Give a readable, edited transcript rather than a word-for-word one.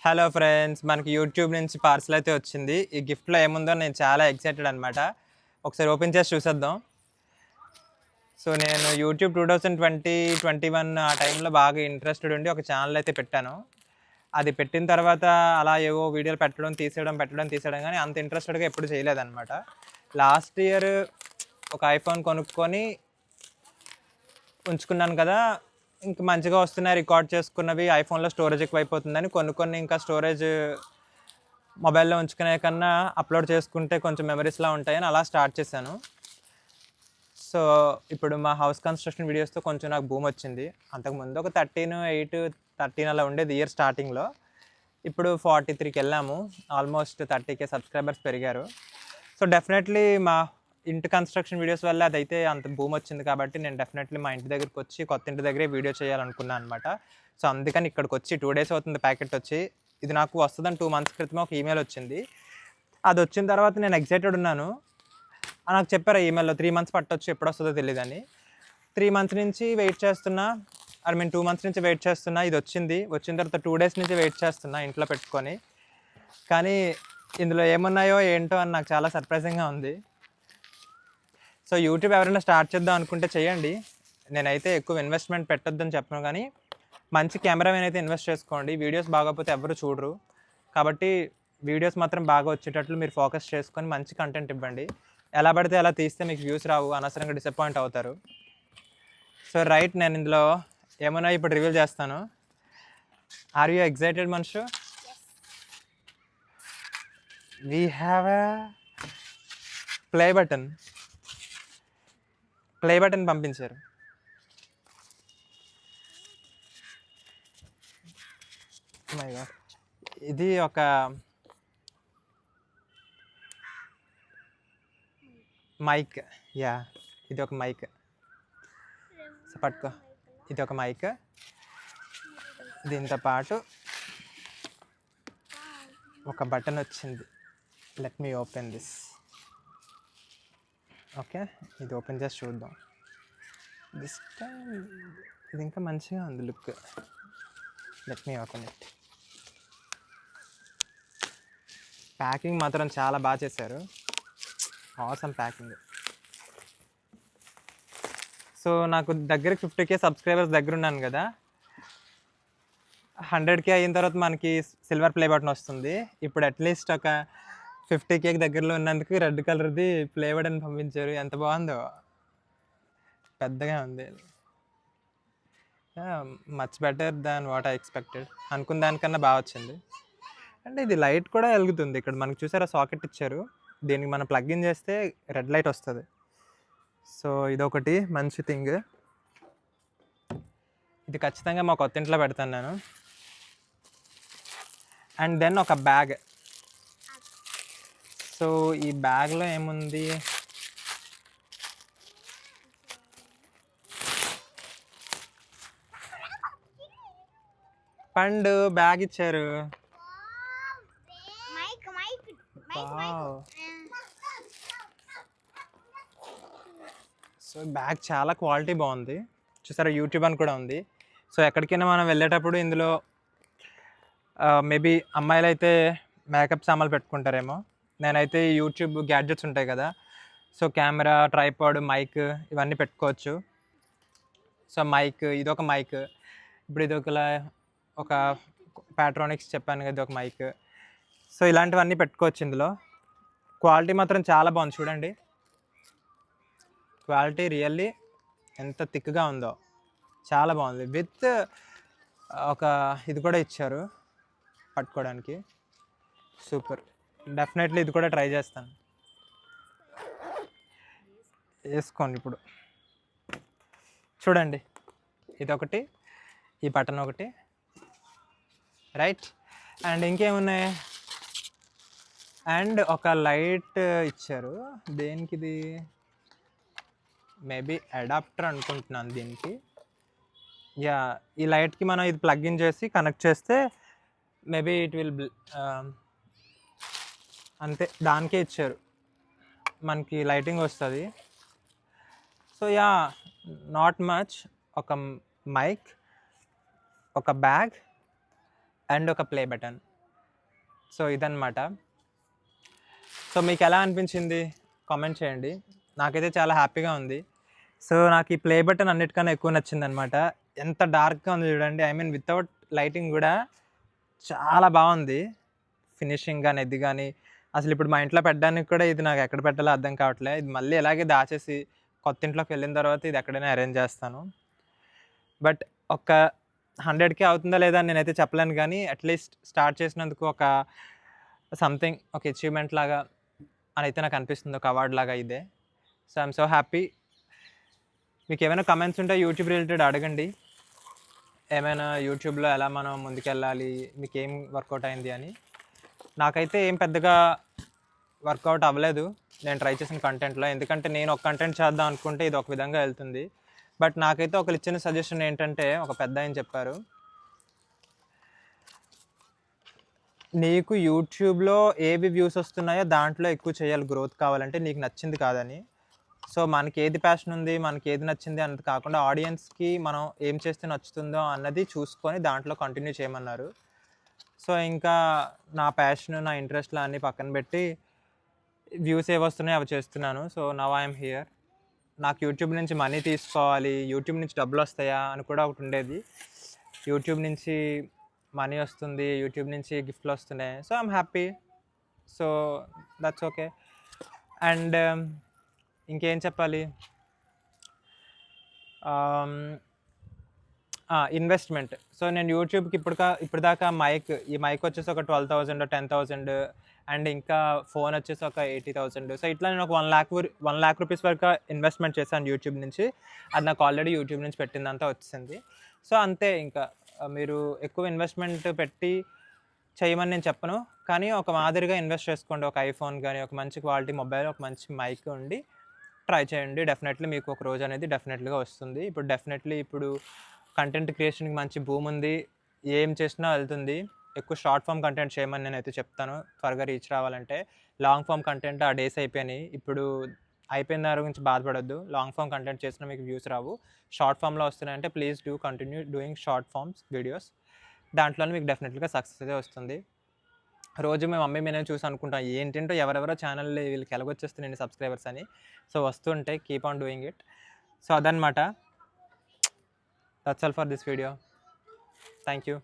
Hello friends, మనకి YouTube నుంచి parcel అయితే వచ్చింది. ఈ గిఫ్ట్లో ఏముందో నేను చాలా ఎక్సైటెడ్ అనమాట. ఒకసారి ఓపెన్ చేసి చూసేద్దాం. సో నేను యూట్యూబ్ 2021 ఆ టైంలో బాగా ఇంట్రెస్టెడ్ ఉండి ఒక ఛానల్ అయితే పెట్టాను. అది పెట్టిన తర్వాత అలా ఏవో వీడియోలు తీసేయడం కానీ అంత ఇంట్రెస్టెడ్గా ఎప్పుడు చేయలేదన్నమాట. లాస్ట్ ఇయర్ ఒక ఐఫోన్ కొనుక్కొని ఉంచుకున్నాను కదా, ఇంక మంచిగా వస్తున్నాయి రికార్డ్ చేసుకున్నవి. ఐఫోన్లో స్టోరేజ్ ఎక్కువైపోతుందని కొన్ని ఇంకా స్టోరేజ్ మొబైల్లో ఉంచుకునే కన్నా అప్లోడ్ చేసుకుంటే కొంచెం మెమరీస్లా ఉంటాయని అలా స్టార్ట్ చేశాను. సో ఇప్పుడు మా హౌస్ కన్స్ట్రక్షన్ వీడియోస్తో కొంచెం నాకు బూమ్ వచ్చింది. అంతకుముందు ఒక 13 అలా ఉండేది ఇయర్ స్టార్టింగ్లో. ఇప్పుడు 43కి వెళ్ళాము. ఆల్మోస్ట్ 30K సబ్స్క్రైబర్స్ పెరిగారు. సో డెఫినెట్లీ మా ఇంటి కన్స్ట్రక్షన్ వీడియోస్ వల్ల అదైతే అంత బూమ్ వచ్చింది కాబట్టి నేను డెఫినెట్లీ మా ఇంటి దగ్గరికి వచ్చి కొత్త ఇంటి దగ్గరే వీడియో చేయాలనుకున్నాను అనమాట. సో అందుకని ఇక్కడికి వచ్చి 2 days అవుతుంది ప్యాకెట్ వచ్చి. ఇది నాకు వస్తుందని 2 months క్రితం ఒక ఈమెయిల్ వచ్చింది. అది వచ్చిన తర్వాత నేను ఎక్సైటెడ్ ఉన్నాను. నాకు చెప్పారు ఈమెయిల్లో 3 months పట్టొచ్చు, ఎప్పుడు వస్తుందో తెలియదని. 3 months నుంచి వెయిట్ చేస్తున్నా, 2 months నుంచి వెయిట్ చేస్తున్నా. ఇది వచ్చిన తర్వాత 2 days నుంచి వెయిట్ చేస్తున్నా ఇంట్లో పెట్టుకొని. కానీ ఇందులో ఏమున్నాయో ఏంటో అని నాకు చాలా సర్ప్రైజింగ్గా ఉంది. సో యూట్యూబ్ ఎవరైనా స్టార్ట్ చేద్దాం అనుకుంటే చేయండి. నేనైతే ఎక్కువ ఇన్వెస్ట్మెంట్ పెట్టొద్దని చెప్పను, కానీ మంచి కెమెరామెన్ అయితే ఇన్వెస్ట్ చేసుకోండి. వీడియోస్ బాగోకపోతే ఎవరు చూడరు కాబట్టి వీడియోస్ మాత్రం బాగా వచ్చేటట్లు మీరు ఫోకస్ చేసుకొని మంచి కంటెంట్ ఇవ్వండి. ఎలా పడితే అలా తీస్తే మీకు వ్యూస్ రావు, అనవసరంగా డిసప్పాయింట్ అవుతారు. సో రైట్, నేను ఇందులో ఏమైనా ఇప్పుడు రివీల్ చేస్తాను. ఆర్ యూ ఎక్సైటెడ్ మనుషు? We have a play button పంపించారు. ఇది ఒక మైక్. ఇది ఒక మైక్. సో పట్టుకో, ఇది ఒక మైక్. దీంతో పాటు ఒక బటన్ వచ్చింది. Let me open this. Okay, ఇది ఓపెన్ చేసి చూద్దాం. దిస్ టైం ఇది ఇంకా మంచిగా ఉంది look. Let me open it. Packing మాత్రం చాలా బాగా చేశారు. Awesome packing. సో నాకు దగ్గరికి 50K సబ్స్క్రైబర్స్ దగ్గర ఉన్నాను కదా, 100K అయిన తర్వాత మనకి సిల్వర్ ప్లే బటన్ వస్తుంది. ఇప్పుడు అట్లీస్ట్ ఒక 50K దగ్గరలో ఉన్నందుకు రెడ్ కలర్ది ప్లే బటన్ పంపించారు. ఎంత బాగుందో, పెద్దగా ఉంది. Much better than what I expected. అనుకున్న దానికన్నా బాగా వచ్చింది. అంటే ఇది లైట్ కూడా వెలుగుతుంది. ఇక్కడ మనకు చూసారా సాకెట్ ఇచ్చారు, దీనికి మనం ప్లగ్ ఇన్ చేస్తే రెడ్ లైట్ వస్తుంది. సో ఇదొకటి మంచి థింగ్. ఇది ఖచ్చితంగా మా కొత్త ఇంట్లో పెడతాను నేను. అండ్ దెన్ ఒక బ్యాగ్. సో ఈ బ్యాగ్లో ఏముంది, పండు బ్యాగ్ ఇచ్చారు. సో బ్యాగ్ చాలా క్వాలిటీ బాగుంది. చూసారా, యూట్యూబ్ అని కూడా ఉంది. సో ఎక్కడికైనా మనం వెళ్ళేటప్పుడు ఇందులో మేబీ అమ్మాయిలు అయితే మేకప్ సామాన్లు పెట్టుకుంటారేమో. నేనైతే యూట్యూబ్ గ్యాడ్జెట్స్ ఉంటాయి కదా, సో కెమెరా, ట్రైపాడ్, మైక్ ఇవన్నీ పెట్టుకోవచ్చు. సో మైక్, ఇదొక మైక్. ఇప్పుడు ఇది ఒక ప్యాట్రానిక్స్ చెప్పాను కదా, ఇది ఒక మైక్. సో ఇలాంటివన్నీ పెట్టుకోవచ్చు ఇందులో. క్వాలిటీ మాత్రం చాలా బాగుంది. చూడండి, క్వాలిటీ రియల్లీ ఎంత థిక్గా ఉందో, చాలా బాగుంది. విత్ ఒక ఇది కూడా ఇచ్చారు పట్టుకోవడానికి. సూపర్. డెఫినెట్లీ ఇది కూడా ట్రై చేస్తాను. వేసుకోండి ఇప్పుడు. చూడండి, ఇదొకటి, ఈ బటన్ ఒకటి, రైట్. అండ్ ఇంకేమున్నాయి, అండ్ ఒక లైట్ ఇచ్చారు. దేనికి ఇది? మేబీ అడాప్టర్ అనుకుంటున్నాను దీనికి. ఈ లైట్కి మనం ఇది ప్లగ్ ఇన్ చేసి కనెక్ట్ చేస్తే మేబీ ఇట్ విల్ అంతే, దానికే ఇచ్చారు, మనకి లైటింగ్ వస్తుంది. So not much. ఒక మైక్, ఒక బ్యాగ్ అండ్ ఒక ప్లే బటన్. సో ఇదన్నమాట. సో మీకు ఎలా అనిపించింది కామెంట్ చేయండి. నాకైతే చాలా హ్యాపీగా ఉంది. సో నాకు ఈ ప్లే బటన్ అన్నిటికన్నా ఎక్కువ నచ్చిందనమాట. ఎంత డార్క్గా ఉంది చూడండి, ఐ మీన్ వితౌట్ లైటింగ్ కూడా చాలా బాగుంది. ఫినిషింగ్ కానీ ఇది కానీ అసలు ఇప్పుడు మా ఇంట్లో పెట్టడానికి కూడా ఇది నాకు ఎక్కడ పెట్టాలో అర్థం కావట్లేదు. ఇది మళ్ళీ ఇలాగే దాచేసి కొత్త ఇంట్లోకి వెళ్ళిన తర్వాత ఇది ఎక్కడైనా అరేంజ్ చేస్తాను. బట్ ఒక 100K అవుతుందా లేదా అని నేనైతే చెప్పలేను, కానీ అట్లీస్ట్ స్టార్ట్ చేసినందుకు ఒక సంథింగ్ ఒక అచీవ్మెంట్ లాగా అని అయితే నాకు అనిపిస్తుంది, ఒక అవార్డ్ లాగా ఇదే. So I'm so happy. మీకు ఏమైనా కమెంట్స్ ఉంటే యూట్యూబ్ రిలేటెడ్ అడగండి. ఏమైనా యూట్యూబ్లో ఎలా మనం ముందుకెళ్ళాలి, మీకు ఏం వర్కౌట్ అయింది అని. నాకైతే ఏం పెద్దగా వర్కౌట్ అవ్వలేదు నేను ట్రై చేసిన కంటెంట్లో, ఎందుకంటే నేను ఒక కంటెంట్ చేద్దాం అనుకుంటే ఇది ఒక విధంగా వెళ్తుంది. బట్ నాకైతే ఒకరు ఇచ్చిన సజెషన్ ఏంటంటే, ఒక పెద్ద ఆయన చెప్పారు, నీకు యూట్యూబ్లో ఏవి వ్యూస్ వస్తున్నాయో దాంట్లో ఎక్కువ చేయాలి గ్రోత్ కావాలంటే, నీకు నచ్చింది కాదని. సో మనకి ఏది ప్యాషన్ ఉంది, మనకి ఏది నచ్చింది అన్నది కాకుండా ఆడియన్స్కి మనం ఏం చేస్తే నచ్చుతుందో అన్నది చూసుకొని దాంట్లో కంటిన్యూ చేయమన్నారు. సో ఇంకా నా ప్యాషన్, నా ఇంట్రెస్ట్లు అన్నీ పక్కన పెట్టి వ్యూస్ ఏవి వస్తున్నాయో అవి చేస్తున్నాను. So now I'm here. నాకు యూట్యూబ్ నుంచి మనీ తీసుకోవాలి, యూట్యూబ్ నుంచి డబ్బులు వస్తాయా అని కూడా ఒకటి ఉండేది. యూట్యూబ్ నుంచి మనీ వస్తుంది, యూట్యూబ్ నుంచి గిఫ్ట్లు వస్తున్నాయి. So I'm happy. So that's okay. And ఇంకేం చెప్పాలి, ఇన్వెస్ట్మెంట్. సో నేను యూట్యూబ్కి ఇప్పటిదాకా ఈ మైక్ వచ్చేసి ఒక 12,000 10,000 అండ్ ఇంకా ఫోన్ వచ్చేసి ఒక 80,000. సో ఇట్లా నేను ఒక 1 lakh రూపీస్ వరకు ఇన్వెస్ట్మెంట్ చేశాను యూట్యూబ్ నుంచి. అది నాకు ఆల్రెడీ యూట్యూబ్ నుంచి పెట్టిందంతా వచ్చింది. సో అంతే. ఇంకా మీరు ఎక్కువ ఇన్వెస్ట్మెంట్ పెట్టి చేయమని నేను చెప్పను, కానీ ఒక మాదిరిగా ఇన్వెస్ట్ చేసుకోండి. ఒక ఐఫోన్ కానీ, ఒక మంచి క్వాలిటీ మొబైల్, ఒక మంచి మైక్ ఉండి ట్రై చేయండి. డెఫినెట్లీ మీకు ఒక రోజు అనేది డెఫినెట్లీగా వస్తుంది. ఇప్పుడు కంటెంట్ క్రియేషన్కి మంచి భూమి ఉంది, ఏం చేసినా వెళ్తుంది. ఎక్కువ షార్ట్ ఫామ్ కంటెంట్ చేయమని నేనైతే చెప్తాను, త్వరగా రీచ్ రావాలంటే. లాంగ్ ఫామ్ కంటెంట్ ఆ డేస్ అయిపోయినాయి. ఇప్పుడు అయిపోయిన దాని గురించి బాధపడొద్దు. లాంగ్ ఫామ్ కంటెంట్ చేసినా మీకు వ్యూస్ రావు. షార్ట్ ఫామ్లో వస్తున్నాయంటే please continue doing short forms videos. దాంట్లోనే మీకు డెఫినెట్లీగా సక్సెస్ అయితే వస్తుంది. రోజు మేము మమ్మీ మేము చూసి అనుకుంటాం, ఏంటంటో ఎవరెవరో ఛానల్ వీళ్ళకి ఎలాగొచ్చేస్తున్నాయి నేను సబ్స్క్రైబర్స్ అని. సో వస్తుంటాయి, keep on doing it. So అదనమాట. That's all for this video. Thank you.